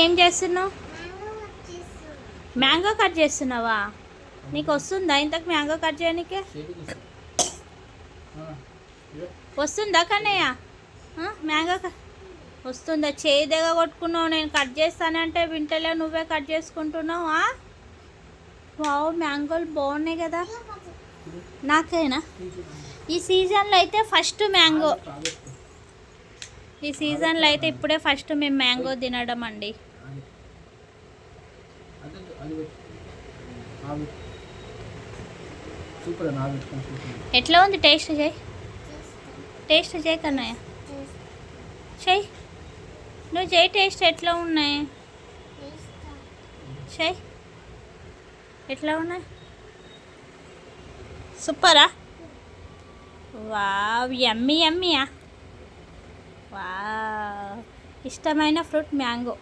ఏం చేస్తున్నావు? Mango cut చేస్తున్నావా? నీకు వస్తుందా ఇంతకు మ్యాంగో కట్ చేయడానికి? వస్తుందా కన్నయ్య? మ్యాంగో వస్తుందా? చేయి దగ్గర కొట్టుకున్నావు. నేను కట్ చేస్తానంటే వింటలే, నువ్వే కట్ చేసుకుంటున్నావు. వావ్, మ్యాంగోలు బాగున్నాయి కదా. నాకైనా ఈ సీజన్లో అయితే ఫస్ట్ మ్యాంగో, ఈ సీజన్లో అయితే ఇప్పుడే ఫస్ట్ మేము మ్యాంగో తినడం అండి. ఎట్లా ఉంది? టేస్ట్ చేయి, టేస్ట్ చేయి కన్నయ్య, చెయ్యి. నువ్వు చేయి, టేస్ట్ ఎట్లా ఉన్నాయి? చెయ్యి, ఎట్లా ఉన్నాయి? సూపరా? వావ్, యమ్మీ యమ్మీయా. వావ్, ఇష్టమైన ఫ్రూట్ మ్యాంగో.